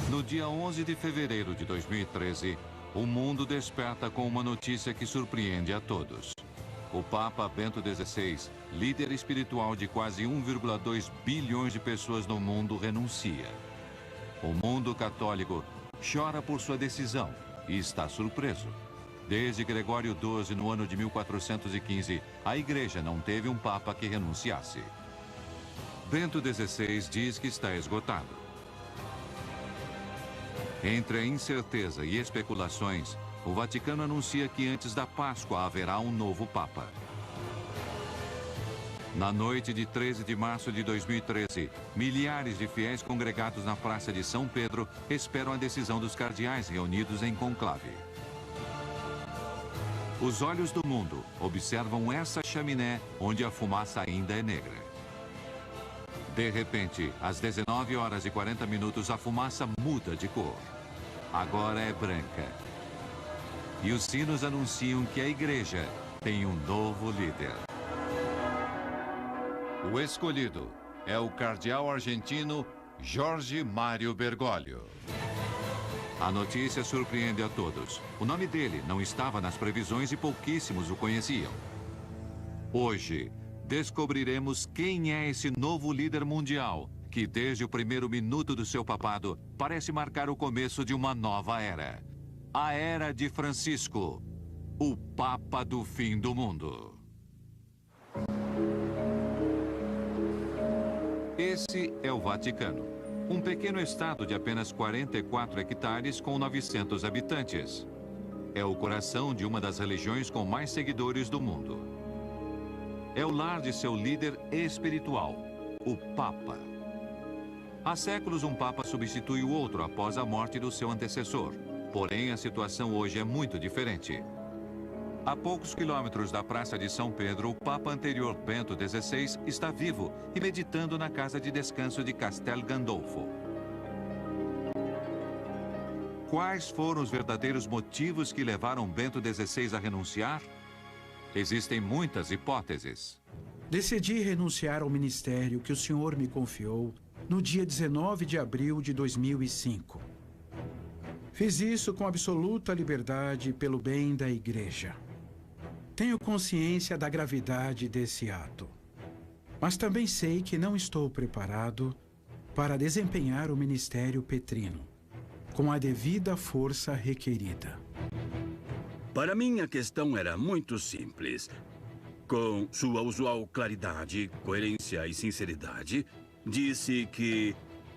No dia 11 de fevereiro de 2013, o mundo desperta com uma notícia que surpreende a todos. O Papa Bento XVI, líder espiritual de quase 1,2 bilhões de pessoas no mundo, renuncia. O mundo católico chora por sua decisão e está surpreso. Desde Gregório XII, no ano de 1415, a Igreja não teve um Papa que renunciasse. Bento XVI diz que está esgotado. Entre a incerteza e especulações, o Vaticano anuncia que antes da Páscoa haverá um novo Papa. Na noite de 13 de março de 2013, milhares de fiéis congregados na Praça de São Pedro esperam a decisão dos cardeais reunidos em conclave. Os olhos do mundo observam essa chaminé onde a fumaça ainda é negra. De repente, às 19 horas e 40 minutos, a fumaça muda de cor. Agora é branca. E os sinos anunciam que a Igreja tem um novo líder. O escolhido é o cardeal argentino Jorge Mário Bergoglio. A notícia surpreende a todos. O nome dele não estava nas previsões e pouquíssimos o conheciam. Hoje, descobriremos quem é esse novo líder mundial, que desde o primeiro minuto do seu papado parece marcar o começo de uma nova era. A Era de Francisco, o Papa do fim do mundo. Esse é o Vaticano, um pequeno estado de apenas 44 hectares com 900 habitantes. É o coração de uma das religiões com mais seguidores do mundo. É o lar de seu líder espiritual, o Papa. Há séculos, um Papa substitui o outro após a morte do seu antecessor. Porém, a situação hoje é muito diferente. A poucos quilômetros da Praça de São Pedro, o Papa anterior, Bento XVI, está vivo e meditando na casa de descanso de Castel Gandolfo. Quais foram os verdadeiros motivos que levaram Bento XVI a renunciar? Existem muitas hipóteses. Decidi renunciar ao ministério que o senhor me confiou no dia 19 de abril de 2005. Fiz isso com absoluta liberdade pelo bem da Igreja. Tenho consciência da gravidade desse ato, mas também sei que não estou preparado para desempenhar o ministério petrino com a devida força requerida. Para mim, a questão era muito simples. Com sua usual claridade, coerência e sinceridade, disse que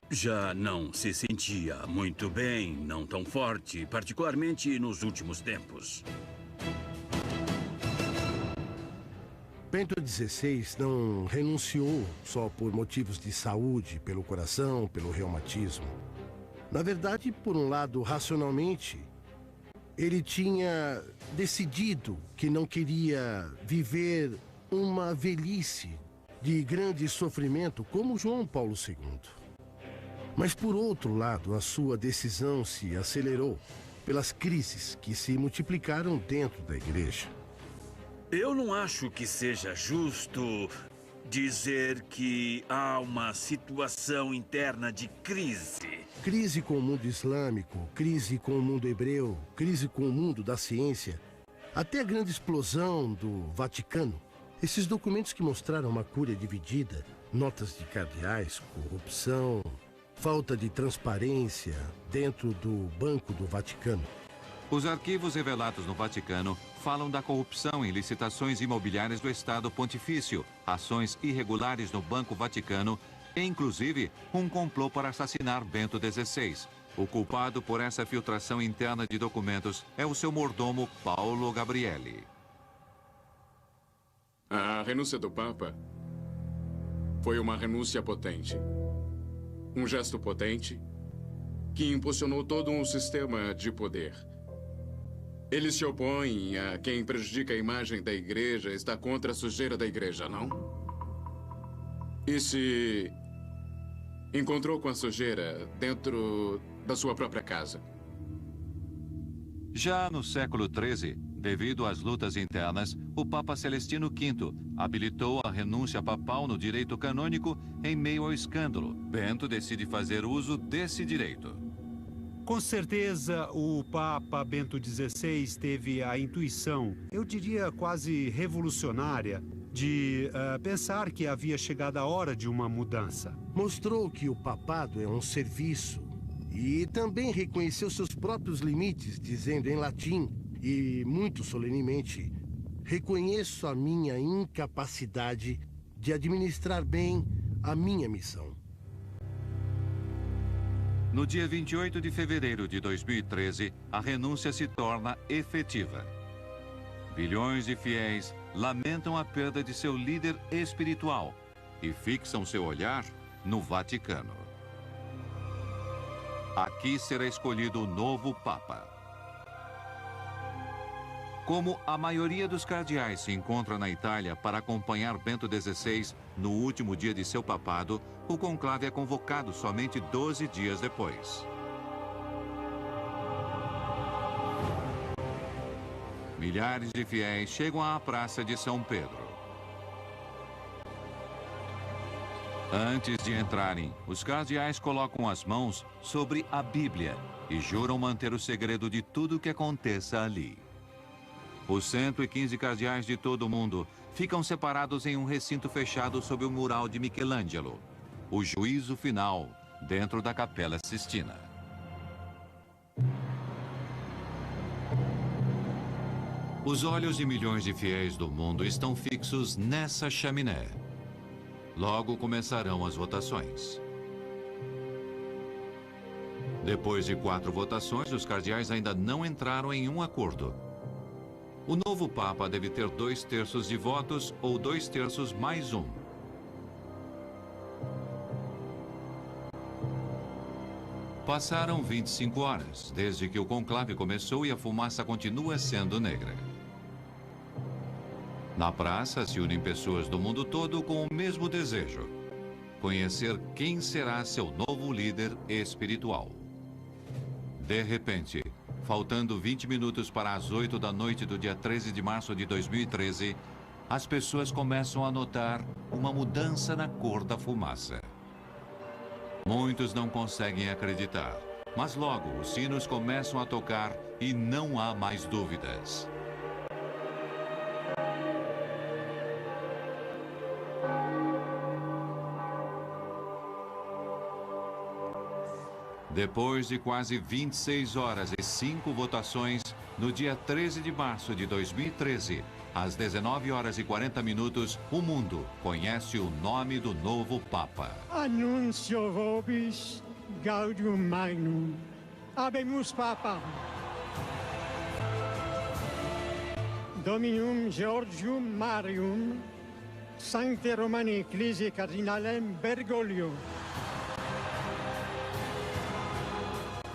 já não se sentia muito bem, não tão forte, particularmente nos últimos tempos. Bento XVI não renunciou só por motivos de saúde, pelo coração, pelo reumatismo. Na verdade, por um lado, racionalmente, ele tinha decidido que não queria viver uma velhice de grande sofrimento como João Paulo II. Mas, por outro lado, a sua decisão se acelerou pelas crises que se multiplicaram dentro da Igreja. Eu não acho que seja justo dizer que há uma situação interna de crise. Crise com o mundo islâmico, crise com o mundo hebreu, crise com o mundo da ciência, até a grande explosão do Vaticano. Esses documentos que mostraram uma cúria dividida, notas de cardeais, corrupção, falta de transparência dentro do Banco do Vaticano. Os arquivos revelados no Vaticano falam da corrupção em licitações imobiliárias do Estado Pontifício, ações irregulares no Banco Vaticano e, inclusive, um complô para assassinar Bento XVI. O culpado por essa filtração interna de documentos é o seu mordomo Paulo Gabrielli. A renúncia do Papa foi uma renúncia potente. Um gesto potente que impulsionou todo um sistema de poder. Eles se opõem a quem prejudica a imagem da Igreja, está contra a sujeira da Igreja, não? E se encontrou com a sujeira dentro da sua própria casa? Já no século XIII, Devido às lutas internas, o Papa Celestino V habilitou a renúncia papal no direito canônico em meio ao escândalo. Bento decide fazer uso desse direito. Com certeza, o Papa Bento XVI teve a intuição, eu diria quase revolucionária, de pensar que havia chegado a hora de uma mudança. Mostrou que o papado é um serviço e também reconheceu seus próprios limites, dizendo em latim e muito solenemente: reconheço a minha incapacidade de administrar bem a minha missão. No dia 28 de fevereiro de 2013, a renúncia se torna efetiva. Bilhões de fiéis lamentam a perda de seu líder espiritual e fixam seu olhar no Vaticano. Aqui será escolhido o novo Papa. Como a maioria dos cardeais se encontra na Itália para acompanhar Bento XVI no último dia de seu papado, o conclave é convocado somente 12 dias depois. Milhares de fiéis chegam à Praça de São Pedro. Antes de entrarem, os cardeais colocam as mãos sobre a Bíblia e juram manter o segredo de tudo o que aconteça ali. Os 115 cardeais de todo o mundo ficam separados em um recinto fechado sob o mural de Michelangelo, o juízo final, dentro da Capela Sistina. Os olhos de milhões de fiéis do mundo estão fixos nessa chaminé. Logo começarão as votações. Depois de 4 votações, os cardeais ainda não entraram em um acordo. O novo Papa deve ter 2/3 de votos ou 2/3 mais 1. Passaram 25 horas, desde que o conclave começou e a fumaça continua sendo negra. Na praça se unem pessoas do mundo todo com o mesmo desejo: conhecer quem será seu novo líder espiritual. De repente, faltando 20 minutos para as 8 da noite do dia 13 de março de 2013, as pessoas começam a notar uma mudança na cor da fumaça. Muitos não conseguem acreditar, mas logo os sinos começam a tocar e não há mais dúvidas. Depois de quase 26 horas e 5 votações, no dia 13 de março de 2013, às 19 horas e 40 minutos, o mundo conhece o nome do novo Papa. Annuncio vobis gaudium magnum. Habemus Papa. Dominum Georgium Marium, Sancte Romani Ecclesiae Cardinalem Bergoglio.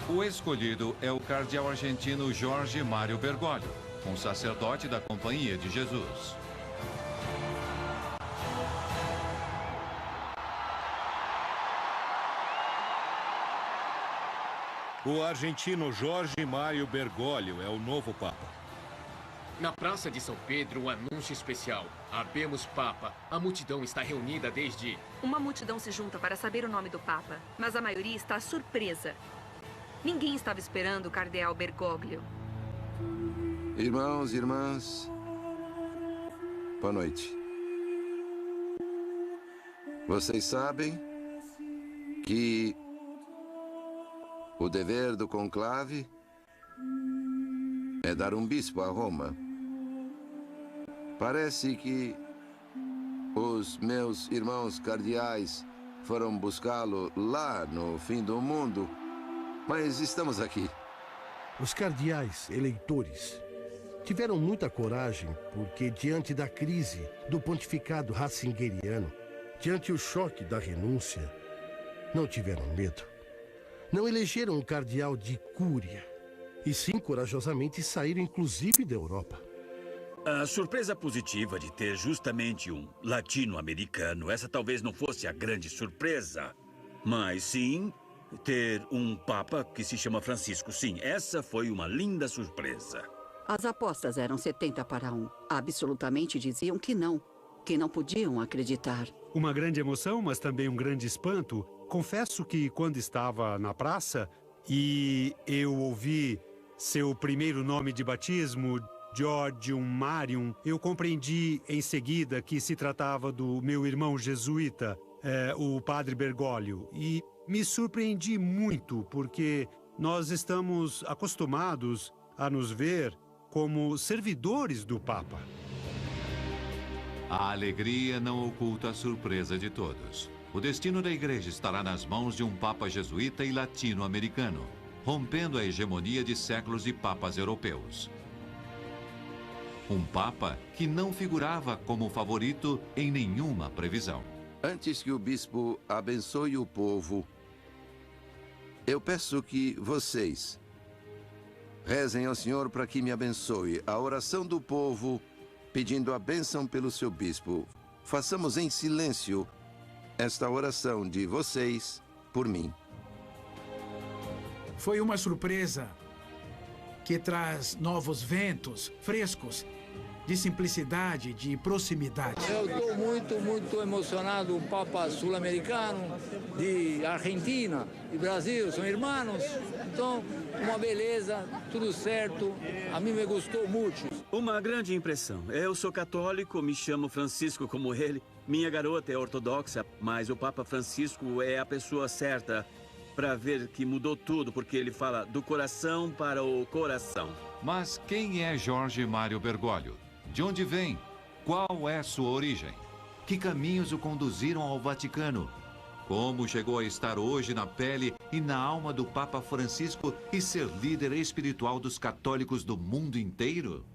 O escolhido é o cardeal argentino Jorge Mário Bergoglio, um sacerdote da Companhia de Jesus. O argentino Jorge Mário Bergoglio é o novo Papa. Na Praça de São Pedro, um anúncio especial. Habemos Papa. A multidão está reunida desde... Uma multidão se junta para saber o nome do Papa, mas a maioria está surpresa. Ninguém estava esperando o cardeal Bergoglio. Irmãos e irmãs, boa noite. Vocês sabem que o dever do conclave é dar um bispo a Roma. Parece que os meus irmãos cardeais foram buscá-lo lá no fim do mundo, mas estamos aqui. Os cardeais eleitores tiveram muita coragem porque, diante da crise do pontificado ratzingeriano, diante o choque da renúncia, não tiveram medo. Não elegeram um cardeal de cúria, e sim corajosamente saíram inclusive da Europa. A surpresa positiva de ter justamente um latino-americano, essa talvez não fosse a grande surpresa, mas sim ter um Papa que se chama Francisco. Sim, essa foi uma linda surpresa. As apostas eram 70-1. Absolutamente diziam que não podiam acreditar. Uma grande emoção, mas também um grande espanto. Confesso que quando estava na praça e eu ouvi seu primeiro nome de batismo, Georgium Marium, eu compreendi em seguida que se tratava do meu irmão jesuíta, o padre Bergoglio. E me surpreendi muito, porque nós estamos acostumados a nos ver como servidores do Papa. A alegria não oculta a surpresa de todos. O destino da igreja estará nas mãos de um papa jesuíta e latino-americano, rompendo a hegemonia de séculos de papas europeus. Um papa que não figurava como favorito em nenhuma previsão. Antes que o bispo abençoe o povo, eu peço que vocês rezem ao Senhor para que me abençoe. A oração do povo pedindo a bênção pelo seu bispo. Façamos em silêncio esta oração de vocês por mim. Foi uma surpresa que traz novos ventos frescos, de simplicidade, de proximidade. Eu estou muito emocionado. Um Papa sul-americano, de Argentina, de Brasil, são irmãos. Então, uma beleza, tudo certo. A mim me gostou muito. Uma grande impressão. Eu sou católico, me chamo Francisco como ele. Minha garota é ortodoxa, mas o Papa Francisco é a pessoa certa para ver que mudou tudo, porque ele fala do coração para o coração. Mas quem é Jorge Mário Bergoglio? De onde vem? Qual é sua origem? Que caminhos o conduziram ao Vaticano? Como chegou a estar hoje na pele e na alma do Papa Francisco e ser líder espiritual dos católicos do mundo inteiro?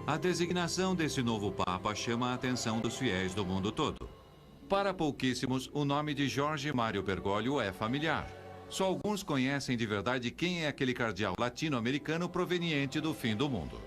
A designação desse novo Papa chama a atenção dos fiéis do mundo todo. Para pouquíssimos, o nome de Jorge Mário Bergoglio é familiar. Só alguns conhecem de verdade quem é aquele cardeal latino-americano proveniente do fim do mundo.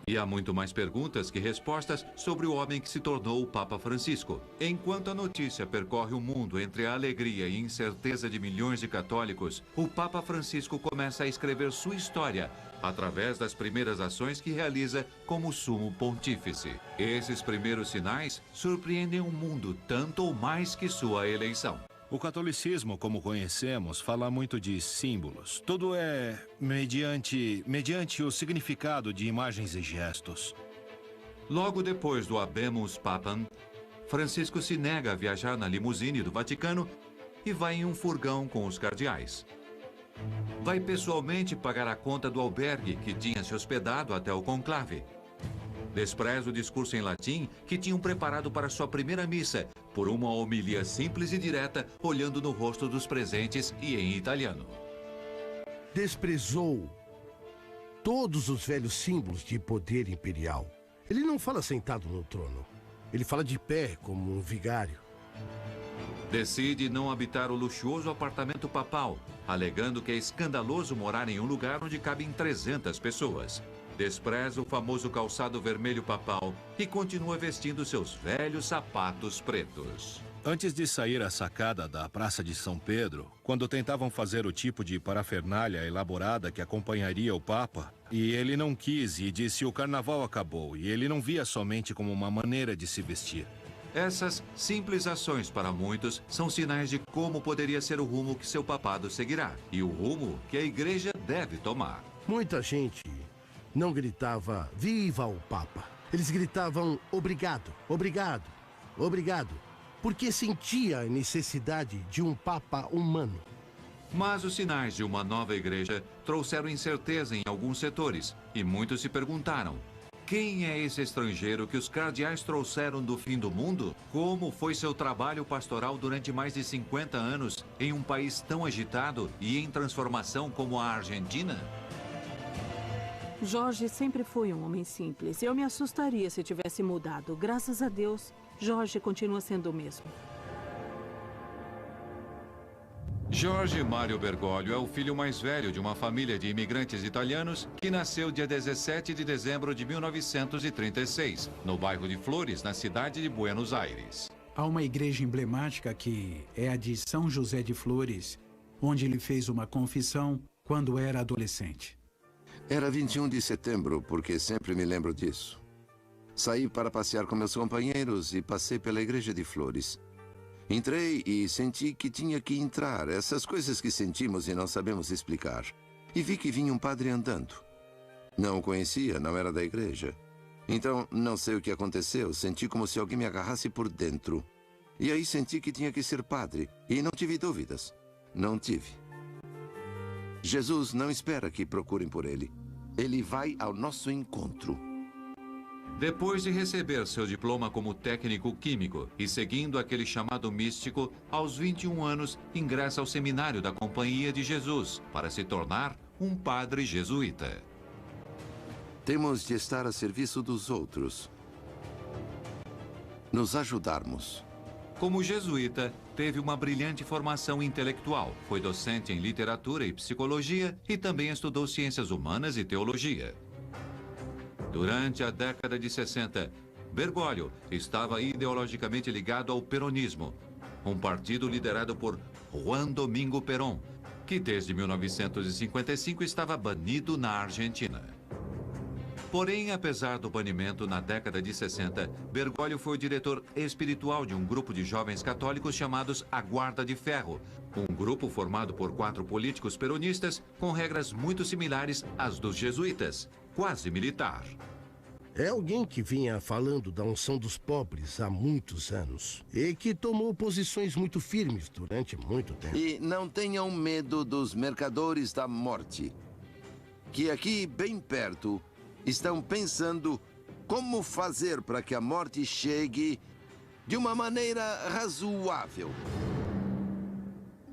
E há muito mais perguntas que respostas sobre o homem que se tornou o Papa Francisco. Enquanto a notícia percorre o mundo entre a alegria e incerteza de milhões de católicos, o Papa Francisco começa a escrever sua história através das primeiras ações que realiza como sumo pontífice. Esses primeiros sinais surpreendem o mundo tanto ou mais que sua eleição. O catolicismo, como conhecemos, fala muito de símbolos. Tudo é mediante o significado de imagens e gestos. Logo depois do Habemus Papam, Francisco se nega a viajar na limusine do Vaticano e vai em um furgão com os cardeais. Vai pessoalmente pagar a conta do albergue que tinha se hospedado até o conclave. Despreza o discurso em latim que tinham preparado para sua primeira missa, por uma homilia simples e direta, olhando no rosto dos presentes e em italiano. Desprezou todos os velhos símbolos de poder imperial. Ele não fala sentado no trono. Ele fala de pé, como um vigário. Decide não habitar o luxuoso apartamento papal, alegando que é escandaloso morar em um lugar onde cabem 300 pessoas. Despreza o famoso calçado vermelho papal e continua vestindo seus velhos sapatos pretos. Antes de sair à sacada da Praça de São Pedro, quando tentavam fazer o tipo de parafernália elaborada que acompanharia o Papa, e ele não quis e disse o carnaval acabou, e ele não via somente como uma maneira de se vestir. Essas simples ações para muitos são sinais de como poderia ser o rumo que seu papado seguirá e o rumo que a igreja deve tomar. Muita gente não gritava "Viva o Papa!". Eles gritavam "Obrigado, obrigado, obrigado", porque sentia a necessidade de um Papa humano. Mas os sinais de uma nova igreja trouxeram incerteza em alguns setores e muitos se perguntaram: quem é esse estrangeiro que os cardeais trouxeram do fim do mundo? Como foi seu trabalho pastoral durante mais de 50 anos em um país tão agitado e em transformação como a Argentina? Jorge sempre foi um homem simples. Eu me assustaria se tivesse mudado. Graças a Deus, Jorge continua sendo o mesmo. Jorge Mário Bergoglio é o filho mais velho de uma família de imigrantes italianos que nasceu dia 17 de dezembro de 1936, no bairro de Flores, na cidade de Buenos Aires. Há uma igreja emblemática que é a de São José de Flores, onde ele fez uma confissão quando era adolescente. Era 21 de setembro, porque sempre me lembro disso. Saí para passear com meus companheiros e passei pela Igreja de Flores. Entrei e senti que tinha que entrar, essas coisas que sentimos e não sabemos explicar. E vi que vinha um padre andando. Não o conhecia, não era da igreja. Então, não sei o que aconteceu, senti como se alguém me agarrasse por dentro. E aí senti que tinha que ser padre, e não tive dúvidas. Não tive. Jesus não espera que procurem por ele. Ele vai ao nosso encontro. Depois de receber seu diploma como técnico químico e seguindo aquele chamado místico, aos 21 anos ingressa ao seminário da Companhia de Jesus para se tornar um padre jesuíta. Temos de estar a serviço dos outros. Nos ajudarmos. Como jesuíta, teve uma brilhante formação intelectual. Foi docente em literatura e psicologia e também estudou ciências humanas e teologia. Durante a década de 60, Bergoglio estava ideologicamente ligado ao peronismo, um partido liderado por Juan Domingo Perón, que desde 1955 estava banido na Argentina. Porém, apesar do banimento na década de 60, Bergoglio foi o diretor espiritual de um grupo de jovens católicos chamados A Guarda de Ferro, um grupo formado por 4 políticos peronistas com regras muito similares às dos jesuítas, quase militar. É alguém que vinha falando da unção dos pobres há muitos anos e que tomou posições muito firmes durante muito tempo. E não tenham medo dos mercadores da morte, que aqui bem perto estão pensando como fazer para que a morte chegue de uma maneira razoável.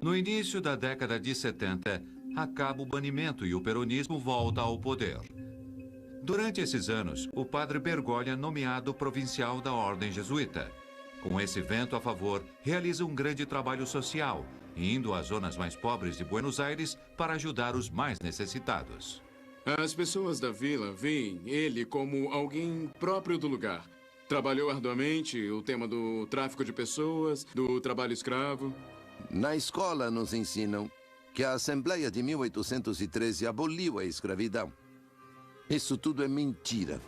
No início da década de 70, acaba o banimento e o peronismo volta ao poder. Durante esses anos, o padre Bergoglio é nomeado provincial da Ordem Jesuíta. Com esse vento a favor, realiza um grande trabalho social, indo às zonas mais pobres de Buenos Aires para ajudar os mais necessitados. As pessoas da vila veem ele como alguém próprio do lugar. Trabalhou arduamente o tema do tráfico de pessoas, do trabalho escravo. Na escola nos ensinam que a Assembleia de 1813 aboliu a escravidão. Isso tudo é mentira.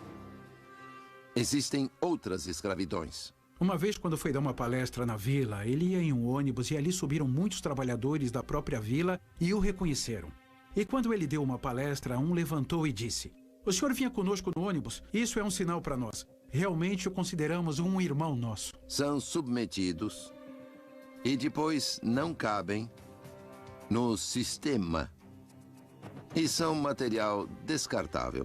Existem outras escravidões. Uma vez, quando foi dar uma palestra na vila, ele ia em um ônibus e ali subiram muitos trabalhadores da própria vila e o reconheceram. E quando ele deu uma palestra, um levantou e disse: "O senhor vinha conosco no ônibus? Isso é um sinal para nós. Realmente o consideramos um irmão nosso." São submetidos e depois não cabem no sistema. E são material descartável.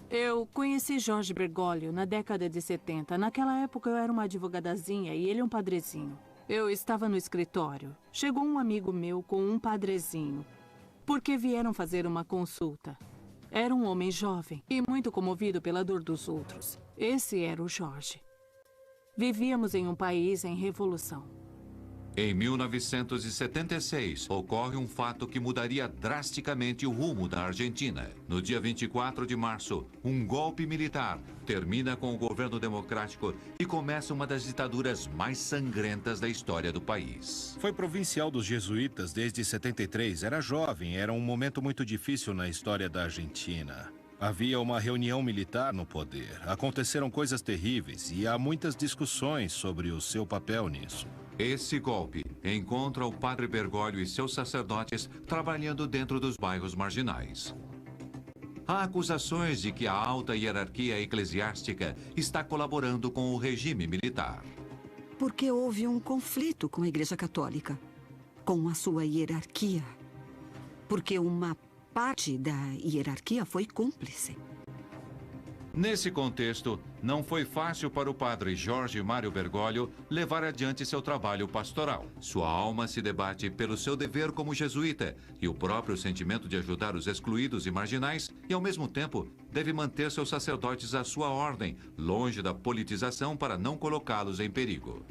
Eu conheci Jorge Bergoglio na década de 70. Naquela época eu era uma advogadazinha e ele um padrezinho. Eu estava no escritório. Chegou um amigo meu com um padrezinho, porque vieram fazer uma consulta. Era um homem jovem e muito comovido pela dor dos outros. Esse era o Jorge. Vivíamos em um país em revolução. Em 1976, ocorre um fato que mudaria drasticamente o rumo da Argentina. No dia 24 de março, um golpe militar termina com o governo democrático e começa uma das ditaduras mais sangrentas da história do país. Foi provincial dos jesuítas desde 73, era jovem, era um momento muito difícil na história da Argentina. Havia uma reunião militar no poder, aconteceram coisas terríveis e há muitas discussões sobre o seu papel nisso. Esse golpe encontra o padre Bergoglio e seus sacerdotes trabalhando dentro dos bairros marginais. Há acusações de que a alta hierarquia eclesiástica está colaborando com o regime militar. Porque houve um conflito com a Igreja Católica, com a sua hierarquia. Porque uma parte da hierarquia foi cúmplice. Nesse contexto, não foi fácil para o padre Jorge Mário Bergoglio levar adiante seu trabalho pastoral. Sua alma se debate pelo seu dever como jesuíta e o próprio sentimento de ajudar os excluídos e marginais e, ao mesmo tempo, deve manter seus sacerdotes à sua ordem, longe da politização para não colocá-los em perigo.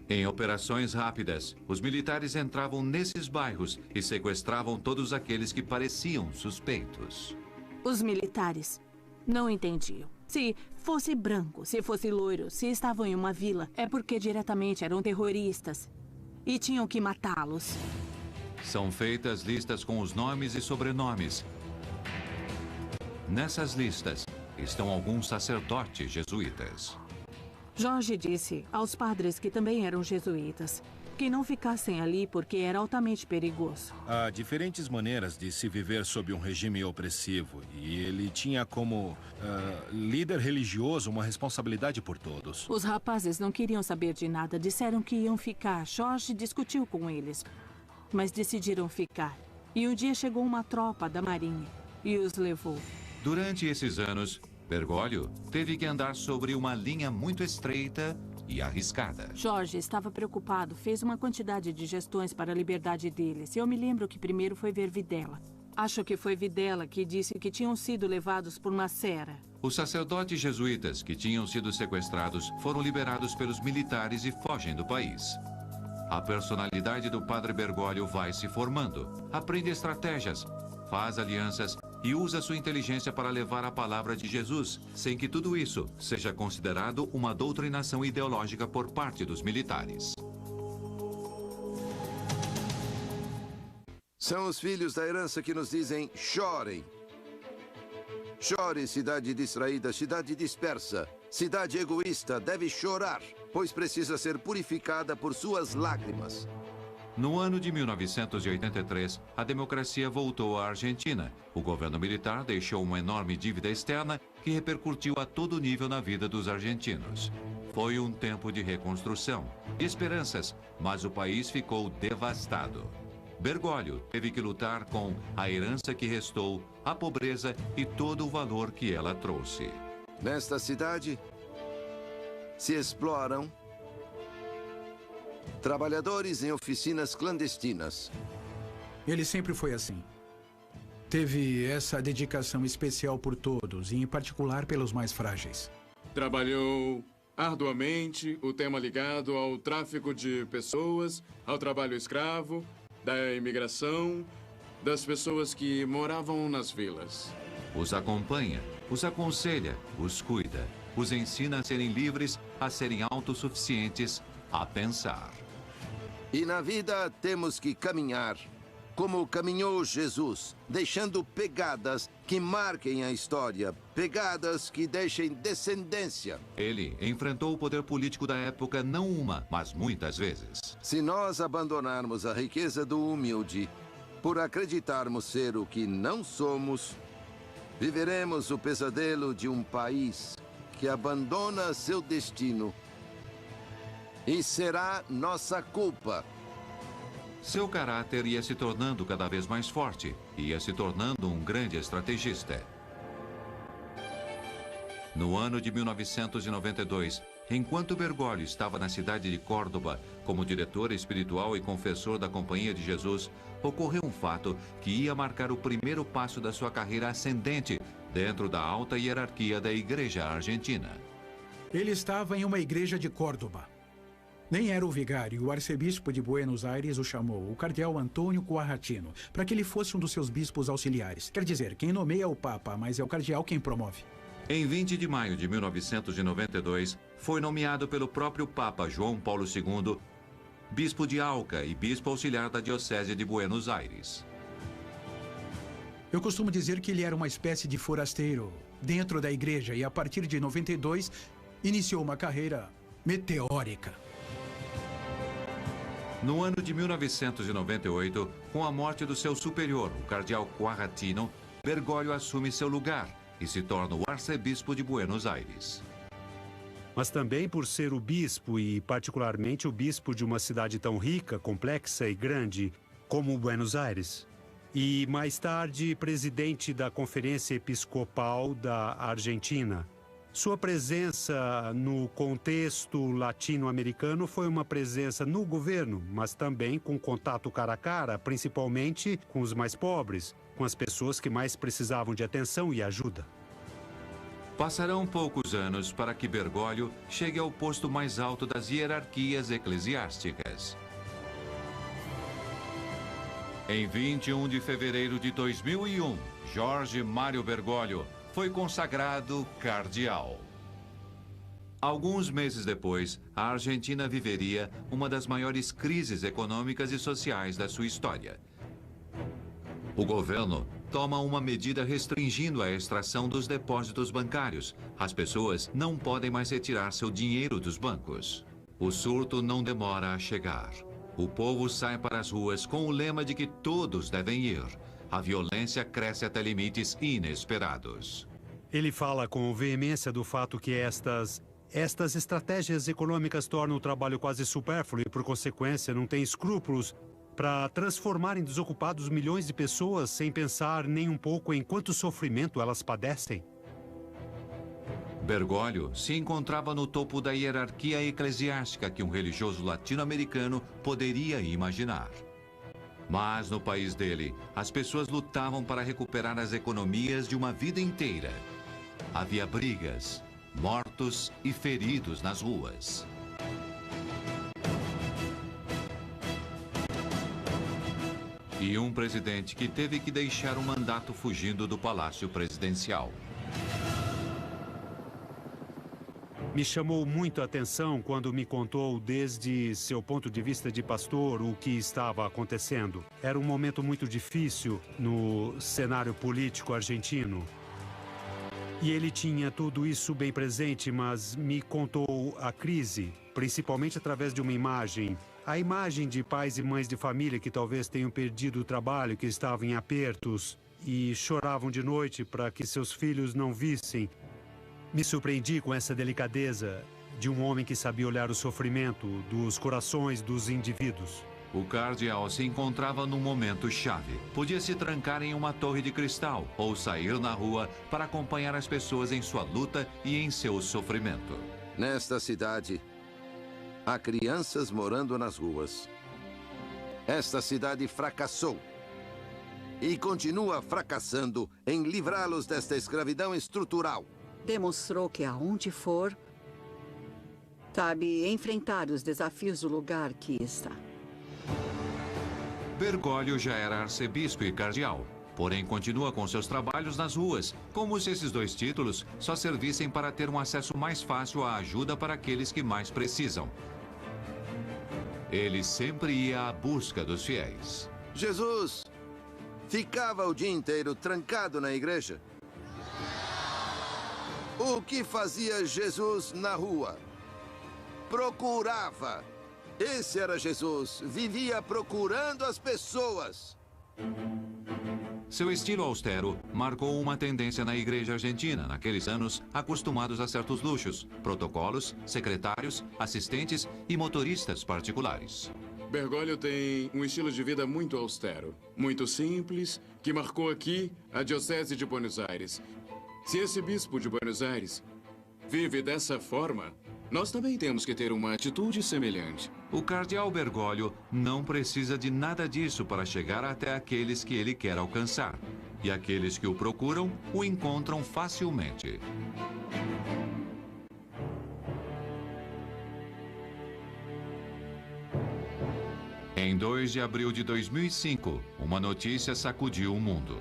Em operações rápidas, os militares entravam nesses bairros e sequestravam todos aqueles que pareciam suspeitos. Os militares não entendiam. Se fosse branco, se fosse loiro, se estavam em uma vila, é porque diretamente eram terroristas e tinham que matá-los. São feitas listas com os nomes e sobrenomes. Nessas listas estão alguns sacerdotes jesuítas. Jorge disse aos padres que também eram jesuítas que não ficassem ali porque era altamente perigoso. Há diferentes maneiras de se viver sob um regime opressivo e ele tinha como líder religioso uma responsabilidade por todos. Os rapazes não queriam saber de nada, disseram que iam ficar. Jorge discutiu com eles, mas decidiram ficar. E um dia chegou uma tropa da marinha e os levou. Durante esses anos, Bergoglio teve que andar sobre uma linha muito estreita e arriscada. Jorge estava preocupado, fez uma quantidade de gestões para a liberdade deles. Eu me lembro que primeiro foi ver Videla. Acho que foi Videla que disse que tinham sido levados por Macera. Os sacerdotes jesuítas que tinham sido sequestrados foram liberados pelos militares e fogem do país. A personalidade do padre Bergoglio vai se formando. Aprende estratégias, faz alianças e usa sua inteligência para levar a palavra de Jesus, sem que tudo isso seja considerado uma doutrinação ideológica por parte dos militares. São os filhos da herança que nos dizem: chorem. Chore, cidade distraída, cidade dispersa. Cidade egoísta deve chorar, pois precisa ser purificada por suas lágrimas. No ano de 1983, a democracia voltou à Argentina. O governo militar deixou uma enorme dívida externa que repercutiu a todo nível na vida dos argentinos. Foi um tempo de reconstrução, de esperanças, mas o país ficou devastado. Bergoglio teve que lutar com a herança que restou, a pobreza e todo o valor que ela trouxe. Nesta cidade, se exploram trabalhadores em oficinas clandestinas. Ele sempre foi assim. Teve essa dedicação especial por todos, e em particular pelos mais frágeis. Trabalhou arduamente o tema ligado ao tráfico de pessoas, ao trabalho escravo, da imigração, das pessoas que moravam nas vilas. Os acompanha, os aconselha, os cuida, os ensina a serem livres, a serem autossuficientes, a pensar. E na vida temos que caminhar, como caminhou Jesus, deixando pegadas que marquem a história, pegadas que deixem descendência. Ele enfrentou o poder político da época não uma, mas muitas vezes. Se nós abandonarmos a riqueza do humilde, por acreditarmos ser o que não somos, viveremos o pesadelo de um país que abandona seu destino. E será nossa culpa. Seu caráter ia se tornando cada vez mais forte, ia se tornando um grande estrategista. No ano de 1992, enquanto Bergoglio estava na cidade de Córdoba como diretor espiritual e confessor da Companhia de Jesus, ocorreu um fato que ia marcar o primeiro passo da sua carreira ascendente dentro da alta hierarquia da Igreja Argentina. Ele estava em uma igreja de Córdoba. Nem era o vigário, o arcebispo de Buenos Aires o chamou, o cardeal Antônio Quarratino, para que ele fosse um dos seus bispos auxiliares. Quer dizer, quem nomeia é o Papa, mas é o cardeal quem promove. Em 20 de maio de 1992, foi nomeado pelo próprio Papa João Paulo II, bispo de Alca e bispo auxiliar da Diocese de Buenos Aires. Eu costumo dizer que ele era uma espécie de forasteiro dentro da igreja e, a partir de 92, iniciou uma carreira meteórica. No ano de 1998, com a morte do seu superior, o cardeal Quarratino, Bergoglio assume seu lugar e se torna o arcebispo de Buenos Aires. Mas também por ser o bispo e particularmente o bispo de uma cidade tão rica, complexa e grande como Buenos Aires. E mais tarde presidente da Conferência Episcopal da Argentina. Sua presença no contexto latino-americano foi uma presença no governo, mas também com contato cara a cara, principalmente com os mais pobres, com as pessoas que mais precisavam de atenção e ajuda. Passarão poucos anos para que Bergoglio chegue ao posto mais alto das hierarquias eclesiásticas. Em 21 de fevereiro de 2001, Jorge Mário Bergoglio foi consagrado cardeal. Alguns meses depois, a Argentina viveria uma das maiores crises econômicas e sociais da sua história. O governo toma uma medida restringindo a extração dos depósitos bancários. As pessoas não podem mais retirar seu dinheiro dos bancos. O surto não demora a chegar. O povo sai para as ruas com o lema de que todos devem ir. A violência cresce até limites inesperados. Ele fala com veemência do fato que estas estratégias econômicas tornam o trabalho quase supérfluo e, por consequência, não tem escrúpulos para transformar em desocupados milhões de pessoas sem pensar nem um pouco em quanto sofrimento elas padecem. Bergoglio se encontrava no topo da hierarquia eclesiástica que um religioso latino-americano poderia imaginar. Mas no país dele, as pessoas lutavam para recuperar as economias de uma vida inteira. Havia brigas, mortos e feridos nas ruas. E um presidente que teve que deixar o mandato fugindo do palácio presidencial. Me chamou muito a atenção quando me contou, desde seu ponto de vista de pastor, o que estava acontecendo. Era um momento muito difícil no cenário político argentino. E ele tinha tudo isso bem presente, mas me contou a crise, principalmente através de uma imagem. A imagem de pais e mães de família que talvez tenham perdido o trabalho, que estavam em apertos e choravam de noite para que seus filhos não vissem. Me surpreendi com essa delicadeza de um homem que sabia olhar o sofrimento dos corações dos indivíduos. O cardeal se encontrava num momento chave. Podia se trancar em uma torre de cristal ou sair na rua para acompanhar as pessoas em sua luta e em seu sofrimento. Nesta cidade, há crianças morando nas ruas. Esta cidade fracassou e continua fracassando em livrá-los desta escravidão estrutural. Demonstrou que aonde for, sabe enfrentar os desafios do lugar que está. Bergoglio já era arcebispo e cardeal, porém continua com seus trabalhos nas ruas, como se esses dois títulos só servissem para ter um acesso mais fácil à ajuda para aqueles que mais precisam. Ele sempre ia à busca dos fiéis. Jesus ficava o dia inteiro trancado na igreja. O que fazia Jesus na rua? Procurava. Esse era Jesus. Vivia procurando as pessoas. Seu estilo austero marcou uma tendência na igreja argentina, naqueles anos acostumados a certos luxos, protocolos, secretários, assistentes e motoristas particulares. Bergoglio tem um estilo de vida muito austero, muito simples, que marcou aqui a Diocese de Buenos Aires. Se esse bispo de Buenos Aires vive dessa forma, nós também temos que ter uma atitude semelhante. O cardeal Bergoglio não precisa de nada disso para chegar até aqueles que ele quer alcançar. E aqueles que o procuram, o encontram facilmente. Em 2 de abril de 2005, uma notícia sacudiu o mundo.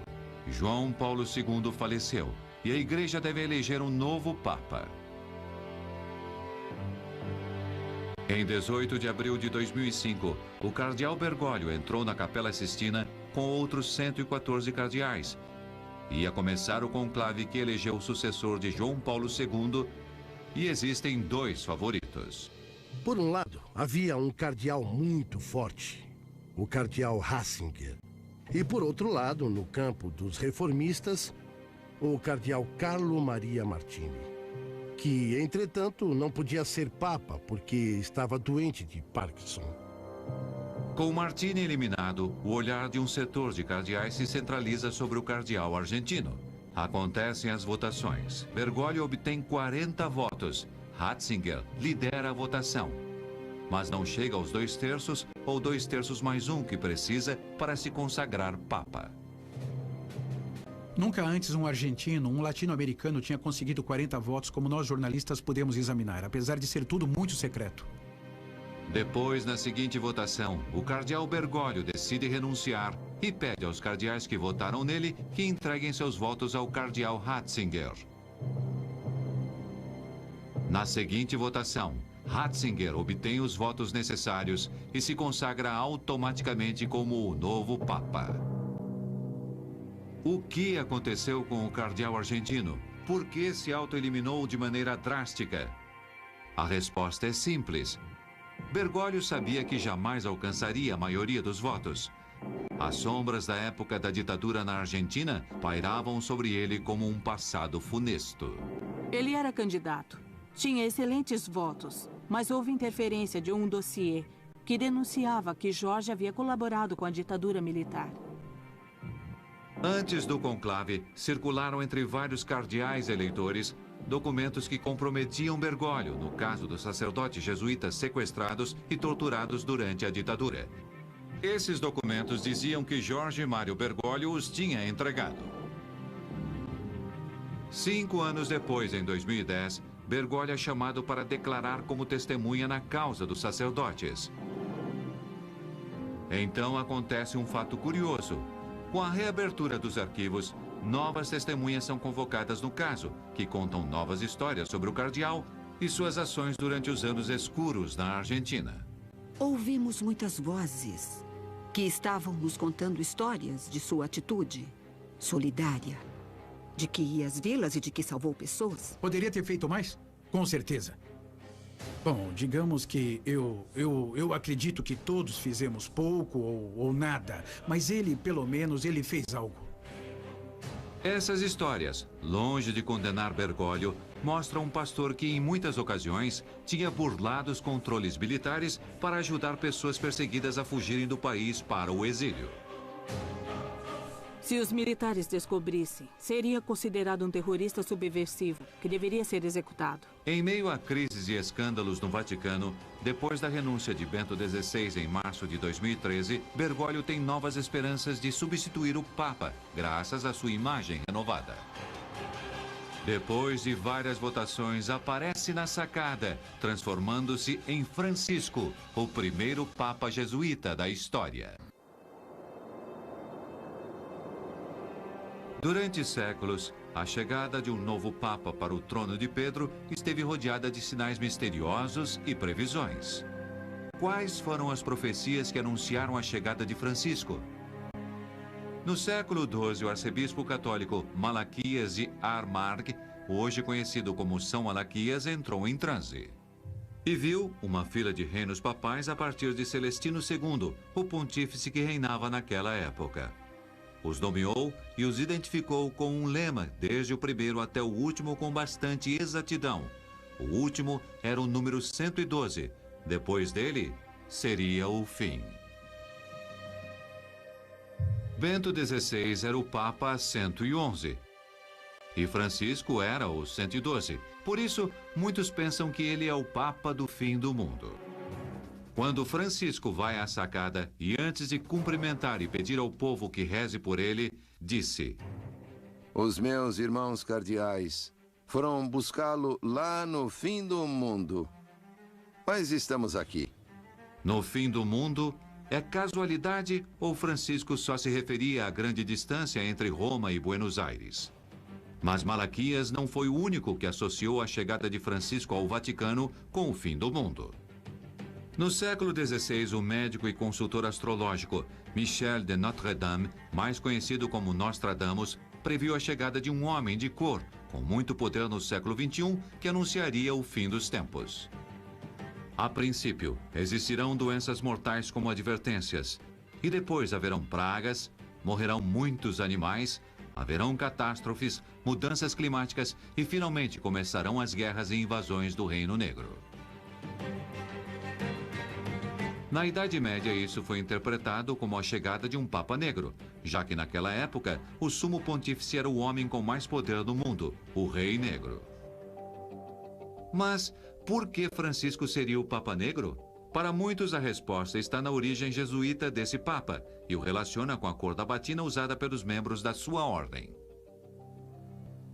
João Paulo II faleceu. E a igreja deve eleger um novo papa. Em 18 de abril de 2005, o cardeal Bergoglio entrou na Capela Sistina com outros 114 cardeais. Ia começar o conclave que elegeu o sucessor de João Paulo II, e existem dois favoritos. Por um lado, havia um cardeal muito forte, o cardeal Ratzinger. E por outro lado, no campo dos reformistas, o cardeal Carlo Maria Martini, que, entretanto, não podia ser papa porque estava doente de Parkinson. Com Martini eliminado, o olhar de um setor de cardeais se centraliza sobre o cardeal argentino. Acontecem as votações. Bergoglio obtém 40 votos. Ratzinger lidera a votação. Mas não chega aos 2/3 ou 2/3 mais um que precisa para se consagrar papa. Nunca antes um argentino, um latino-americano tinha conseguido 40 votos como nós jornalistas pudemos examinar, apesar de ser tudo muito secreto. Depois, na seguinte votação, o cardeal Bergoglio decide renunciar e pede aos cardeais que votaram nele que entreguem seus votos ao cardeal Ratzinger. Na seguinte votação, Ratzinger obtém os votos necessários e se consagra automaticamente como o novo papa. O que aconteceu com o cardeal argentino? Por que se autoeliminou de maneira drástica? A resposta é simples. Bergoglio sabia que jamais alcançaria a maioria dos votos. As sombras da época da ditadura na Argentina pairavam sobre ele como um passado funesto. Ele era candidato. Tinha excelentes votos, mas houve interferência de um dossiê que denunciava que Jorge havia colaborado com a ditadura militar. Antes do conclave, circularam entre vários cardeais eleitores documentos que comprometiam Bergoglio no caso dos sacerdotes jesuítas sequestrados e torturados durante a ditadura. Esses documentos diziam que Jorge Mário Bergoglio os tinha entregado. 5 anos depois, em 2010, Bergoglio é chamado para declarar como testemunha na causa dos sacerdotes. Então acontece um fato curioso. Com a reabertura dos arquivos, novas testemunhas são convocadas no caso, que contam novas histórias sobre o cardeal e suas ações durante os anos escuros na Argentina. Ouvimos muitas vozes que estavam nos contando histórias de sua atitude solidária, de que ia às vilas e de que salvou pessoas. Poderia ter feito mais? Com certeza. Bom, digamos que eu acredito que todos fizemos pouco ou nada, mas ele, pelo menos, ele fez algo. Essas histórias, longe de condenar Bergoglio, mostram um pastor que, em muitas ocasiões, tinha burlado os controles militares para ajudar pessoas perseguidas a fugirem do país para o exílio. Se os militares descobrissem, seria considerado um terrorista subversivo, que deveria ser executado. Em meio a crises e escândalos no Vaticano, depois da renúncia de Bento XVI em março de 2013, Bergoglio tem novas esperanças de substituir o Papa, graças à sua imagem renovada. Depois de várias votações, aparece na sacada, transformando-se em Francisco, o primeiro Papa jesuíta da história. Durante séculos, a chegada de um novo Papa para o trono de Pedro esteve rodeada de sinais misteriosos e previsões. Quais foram as profecias que anunciaram a chegada de Francisco? No século XII, o arcebispo católico Malaquias de Armagh, hoje conhecido como São Malaquias, entrou em transe. E viu uma fila de reinos papais a partir de Celestino II, o pontífice que reinava naquela época. Os nomeou e os identificou com um lema, desde o primeiro até o último, com bastante exatidão. O último era o número 112. Depois dele, seria o fim. Bento XVI era o Papa 111. E Francisco era o 112. Por isso, muitos pensam que ele é o Papa do fim do mundo. Quando Francisco vai à sacada e, antes de cumprimentar e pedir ao povo que reze por ele, disse: Os meus irmãos cardeais foram buscá-lo lá no fim do mundo. Mas estamos aqui. No fim do mundo, é casualidade ou Francisco só se referia à grande distância entre Roma e Buenos Aires? Mas Malaquias não foi o único que associou a chegada de Francisco ao Vaticano com o fim do mundo. No século XVI, o médico e consultor astrológico Michel de Notre-Dame, mais conhecido como Nostradamus, previu a chegada de um homem de cor, com muito poder no século XXI, que anunciaria o fim dos tempos. A princípio, existirão doenças mortais como advertências, e depois haverão pragas, morrerão muitos animais, haverão catástrofes, mudanças climáticas e finalmente começarão as guerras e invasões do Reino Negro. Na Idade Média, isso foi interpretado como a chegada de um Papa Negro, já que naquela época o sumo pontífice era o homem com mais poder do mundo, o Rei Negro. Mas por que Francisco seria o Papa Negro? Para muitos, a resposta está na origem jesuíta desse Papa e o relaciona com a cor da batina usada pelos membros da sua ordem.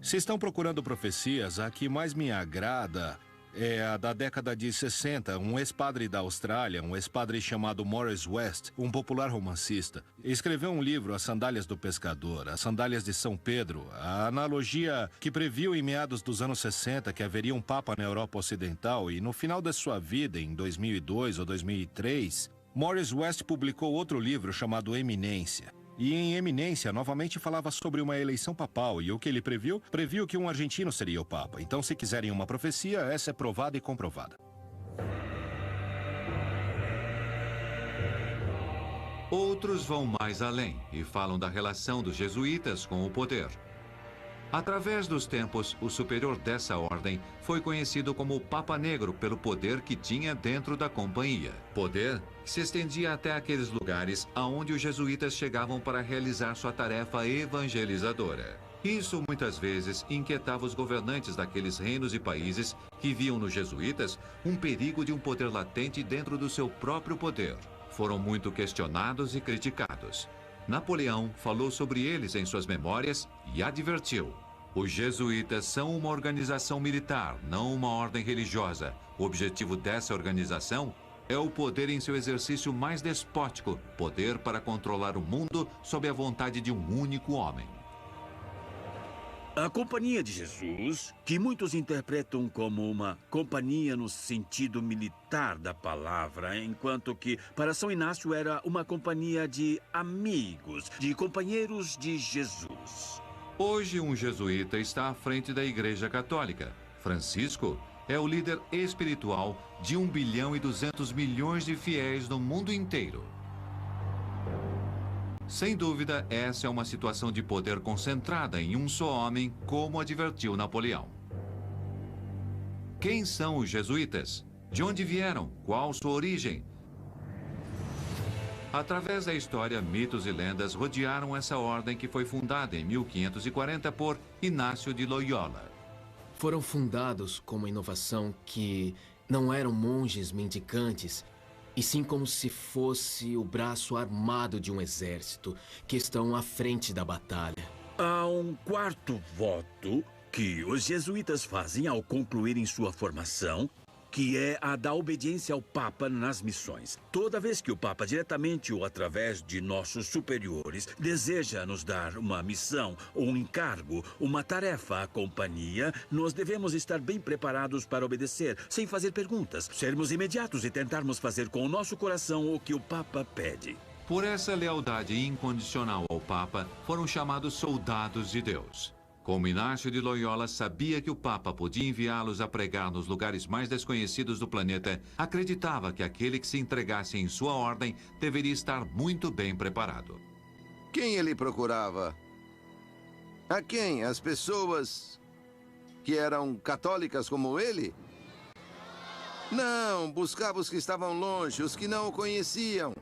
Se estão procurando profecias, a que mais me agrada é a da década de 60. Um ex-padre da Austrália, um ex-padre chamado Morris West, um popular romancista, escreveu um livro, As Sandálias do Pescador, As Sandálias de São Pedro, a analogia que previu em meados dos anos 60 que haveria um Papa na Europa Ocidental e no final da sua vida, em 2002 ou 2003, Morris West publicou outro livro chamado Eminência. E em eminência, novamente falava sobre uma eleição papal. E o que ele previu? Previu que um argentino seria o Papa. Então, se quiserem uma profecia, essa é provada e comprovada. Outros vão mais além e falam da relação dos jesuítas com o poder. Através dos tempos, o superior dessa ordem foi conhecido como o Papa Negro pelo poder que tinha dentro da companhia. Poder que se estendia até aqueles lugares aonde os jesuítas chegavam para realizar sua tarefa evangelizadora. Isso muitas vezes inquietava os governantes daqueles reinos e países que viam nos jesuítas um perigo de um poder latente dentro do seu próprio poder. Foram muito questionados e criticados. Napoleão falou sobre eles em suas memórias e advertiu: os jesuítas são uma organização militar, não uma ordem religiosa. O objetivo dessa organização é o poder em seu exercício mais despótico, poder para controlar o mundo sob a vontade de um único homem. A Companhia de Jesus, que muitos interpretam como uma companhia no sentido militar da palavra, enquanto que para São Inácio era uma companhia de amigos, de companheiros de Jesus. Hoje, um jesuíta está à frente da Igreja Católica. Francisco é o líder espiritual de 1 bilhão e 200 milhões de fiéis no mundo inteiro. Sem dúvida, essa é uma situação de poder concentrada em um só homem, como advertiu Napoleão. Quem são os jesuítas? De onde vieram? Qual sua origem? Através da história, mitos e lendas rodearam essa ordem que foi fundada em 1540 por Inácio de Loyola. Foram fundados com uma inovação que não eram monges mendicantes, e sim como se fosse o braço armado de um exército que estão à frente da batalha. Há um quarto voto que os jesuítas fazem ao concluírem sua formação, que é a da obediência ao Papa nas missões. Toda vez que o Papa, diretamente ou através de nossos superiores, deseja nos dar uma missão, um encargo, uma tarefa à companhia, nós devemos estar bem preparados para obedecer, sem fazer perguntas, sermos imediatos e tentarmos fazer com o nosso coração o que o Papa pede. Por essa lealdade incondicional ao Papa, foram chamados soldados de Deus. Como Inácio de Loyola sabia que o Papa podia enviá-los a pregar nos lugares mais desconhecidos do planeta, acreditava que aquele que se entregasse em sua ordem deveria estar muito bem preparado. Quem ele procurava? A quem? As pessoas que eram católicas como ele? Não, buscava os que estavam longe, os que não o conheciam.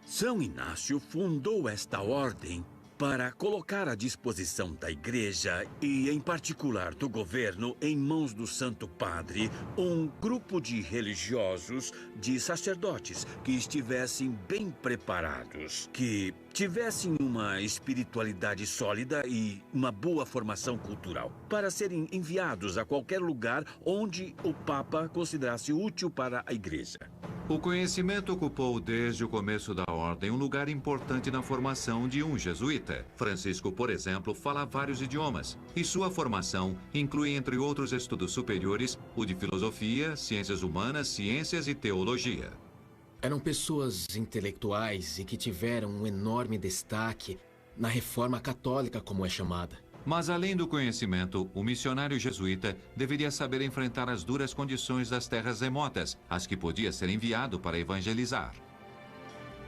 São Inácio fundou esta ordem para colocar à disposição da Igreja e, em particular, do governo, em mãos do Santo Padre, um grupo de religiosos, de sacerdotes, que estivessem bem preparados, que tivessem uma espiritualidade sólida e uma boa formação cultural, para serem enviados a qualquer lugar onde o Papa considerasse útil para a Igreja. O conhecimento ocupou desde o começo da ordem um lugar importante na formação de um jesuíta. Francisco, por exemplo, fala vários idiomas e sua formação inclui, entre outros estudos superiores, o de filosofia, ciências humanas, ciências e teologia. Eram pessoas intelectuais e que tiveram um enorme destaque na reforma católica, como é chamada. Mas, além do conhecimento, o missionário jesuíta deveria saber enfrentar as duras condições das terras remotas, às que podia ser enviado para evangelizar.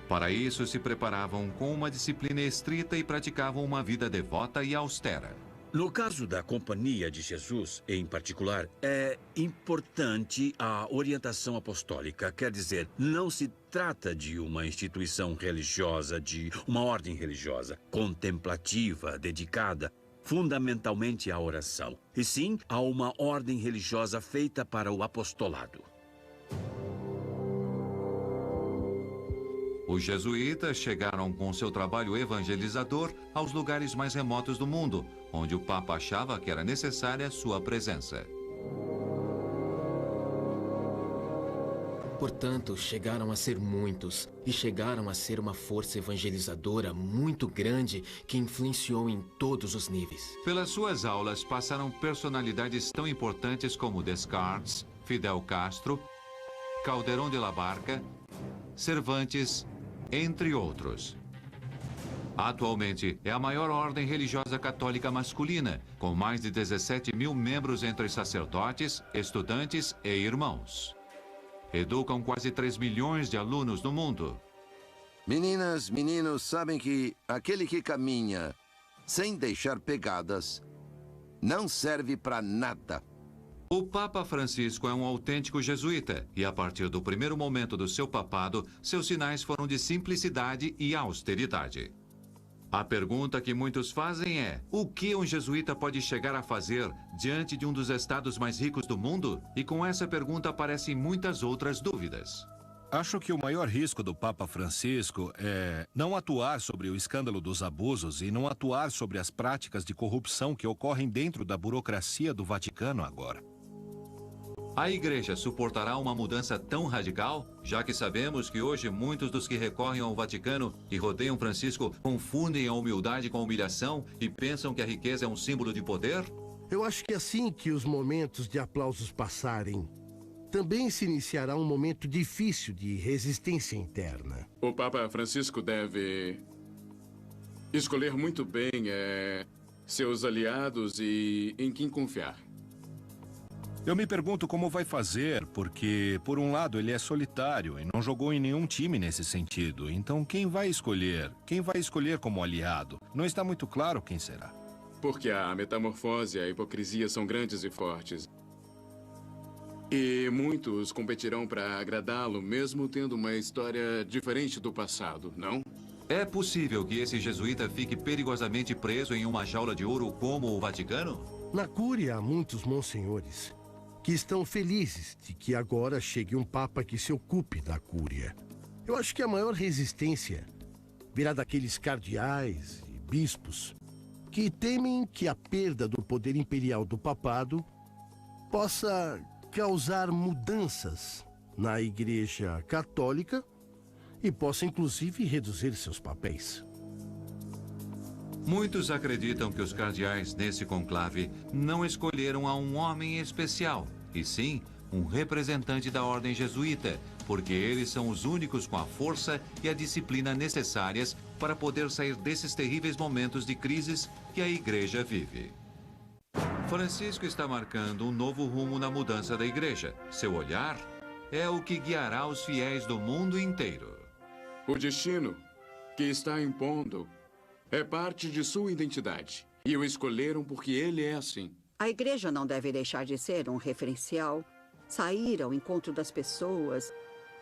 Para isso, se preparavam com uma disciplina estrita e praticavam uma vida devota e austera. No caso da Companhia de Jesus, em particular, é importante a orientação apostólica. Quer dizer, não se trata de uma instituição religiosa, de uma ordem religiosa, contemplativa, dedicada fundamentalmente à oração, e sim a uma ordem religiosa feita para o apostolado. Os jesuítas chegaram com seu trabalho evangelizador aos lugares mais remotos do mundo, onde o Papa achava que era necessária sua presença. Portanto, chegaram a ser muitos, e chegaram a ser uma força evangelizadora muito grande que influenciou em todos os níveis. Pelas suas aulas passaram personalidades tão importantes como Descartes, Fidel Castro, Calderón de la Barca, Cervantes, entre outros. Atualmente, é a maior ordem religiosa católica masculina, com mais de 17 mil membros entre sacerdotes, estudantes e irmãos. Educam quase 3 milhões de alunos no mundo. Meninas, meninos, sabem que aquele que caminha sem deixar pegadas não serve para nada. O Papa Francisco é um autêntico jesuíta e, a partir do primeiro momento do seu papado, seus sinais foram de simplicidade e austeridade. A pergunta que muitos fazem é: o que um jesuíta pode chegar a fazer diante de um dos estados mais ricos do mundo? E com essa pergunta aparecem muitas outras dúvidas. Acho que o maior risco do Papa Francisco é não atuar sobre o escândalo dos abusos e não atuar sobre as práticas de corrupção que ocorrem dentro da burocracia do Vaticano agora. A Igreja suportará uma mudança tão radical, já que sabemos que hoje muitos dos que recorrem ao Vaticano e rodeiam Francisco confundem a humildade com a humilhação e pensam que a riqueza é um símbolo de poder? Eu acho que assim que os momentos de aplausos passarem, também se iniciará um momento difícil de resistência interna. O Papa Francisco deve escolher muito bem seus aliados e em quem confiar. Eu me pergunto como vai fazer, porque, por um lado, ele é solitário e não jogou em nenhum time nesse sentido. Então, quem vai escolher? Quem vai escolher como aliado? Não está muito claro quem será. Porque a metamorfose e a hipocrisia são grandes e fortes. E muitos competirão para agradá-lo, mesmo tendo uma história diferente do passado, não? É possível que esse jesuíta fique perigosamente preso em uma jaula de ouro como o Vaticano? Na Cúria há muitos monsenhores que estão felizes de que agora chegue um Papa que se ocupe da Cúria. Eu acho que a maior resistência virá daqueles cardeais e bispos que temem que a perda do poder imperial do papado possa causar mudanças na Igreja Católica e possa inclusive reduzir seus papéis. Muitos acreditam que os cardeais nesse conclave não escolheram a um homem especial, e sim um representante da ordem jesuíta, porque eles são os únicos com a força e a disciplina necessárias para poder sair desses terríveis momentos de crises que a Igreja vive. Francisco está marcando um novo rumo na mudança da Igreja. Seu olhar é o que guiará os fiéis do mundo inteiro. O destino que está impondo é parte de sua identidade. E o escolheram porque ele é assim. A Igreja não deve deixar de ser um referencial, sair ao encontro das pessoas,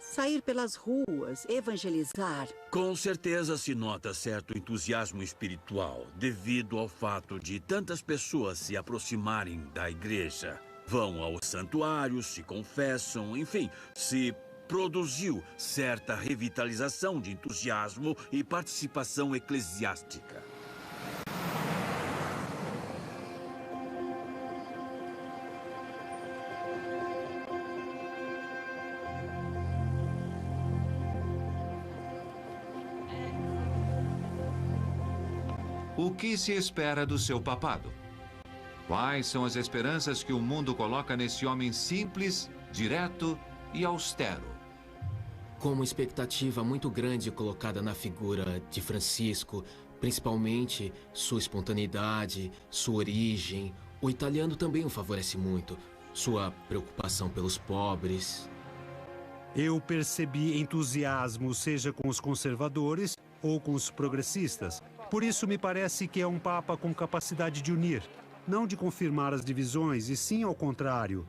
sair pelas ruas, evangelizar. Com certeza se nota certo entusiasmo espiritual devido ao fato de tantas pessoas se aproximarem da igreja. Vão aos santuários, se confessam, enfim, se produziu certa revitalização de entusiasmo e participação eclesiástica. O que se espera do seu papado? Quais são as esperanças que o mundo coloca nesse homem simples, direto e austero? Com uma expectativa muito grande colocada na figura de Francisco, principalmente sua espontaneidade, sua origem, o italiano também o favorece muito, sua preocupação pelos pobres. Eu percebi entusiasmo, seja com os conservadores ou com os progressistas. Por isso me parece que é um Papa com capacidade de unir, não de confirmar as divisões, e sim, ao contrário,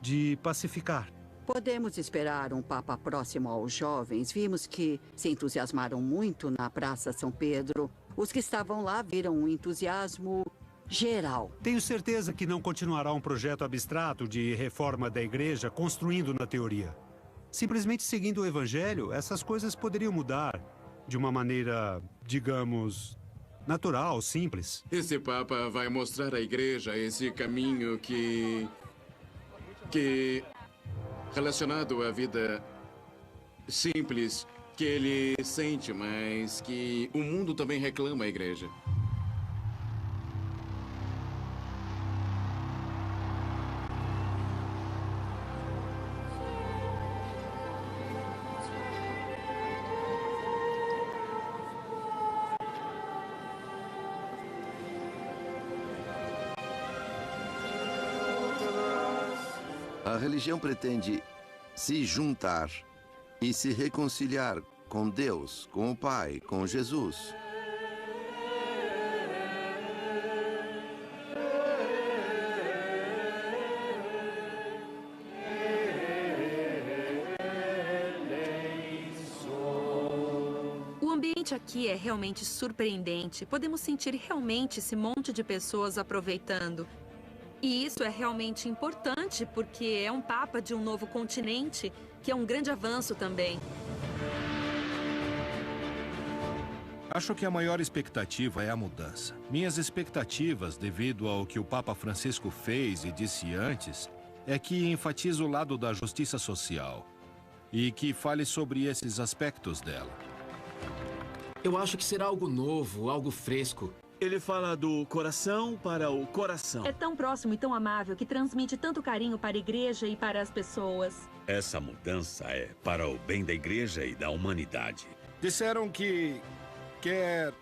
de pacificar. Podemos esperar um Papa próximo aos jovens. Vimos que se entusiasmaram muito na Praça São Pedro. Os que estavam lá viram um entusiasmo geral. Tenho certeza que não continuará um projeto abstrato de reforma da igreja construindo na teoria. Simplesmente seguindo o evangelho, essas coisas poderiam mudar de uma maneira, digamos, natural, simples. Esse Papa vai mostrar à igreja esse caminho que relacionado à vida simples que ele sente, mas que o mundo também reclama à igreja. A religião pretende se juntar e se reconciliar com Deus, com o Pai, com Jesus. O ambiente aqui é realmente surpreendente. Podemos sentir realmente esse monte de pessoas aproveitando. E isso é realmente importante porque é um papa de um novo continente, que é um grande avanço também. Acho que a maior expectativa é a mudança. Minhas expectativas, devido ao que o Papa Francisco fez e disse antes, é que enfatize o lado da justiça social e que fale sobre esses aspectos dela. Eu acho que será algo novo, algo fresco. Ele fala do coração para o coração. É tão próximo e tão amável que transmite tanto carinho para a igreja e para as pessoas. Essa mudança é para o bem da igreja e da humanidade. Disseram que quer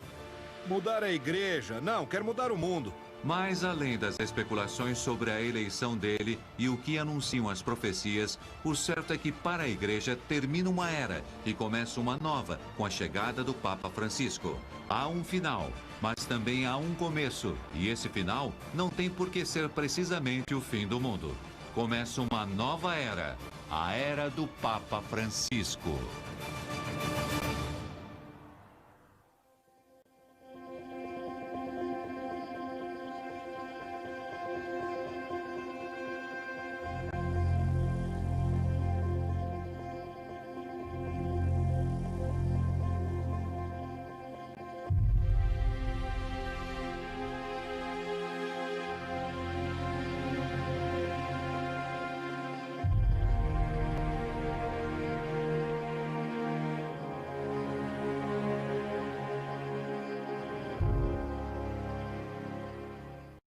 mudar a igreja. Não, quer mudar o mundo. Mas além das especulações sobre a eleição dele e o que anunciam as profecias, o certo é que para a igreja termina uma era e começa uma nova com a chegada do Papa Francisco. Há um final, mas também há um começo, e esse final não tem por que ser precisamente o fim do mundo. Começa uma nova era, a era do Papa Francisco.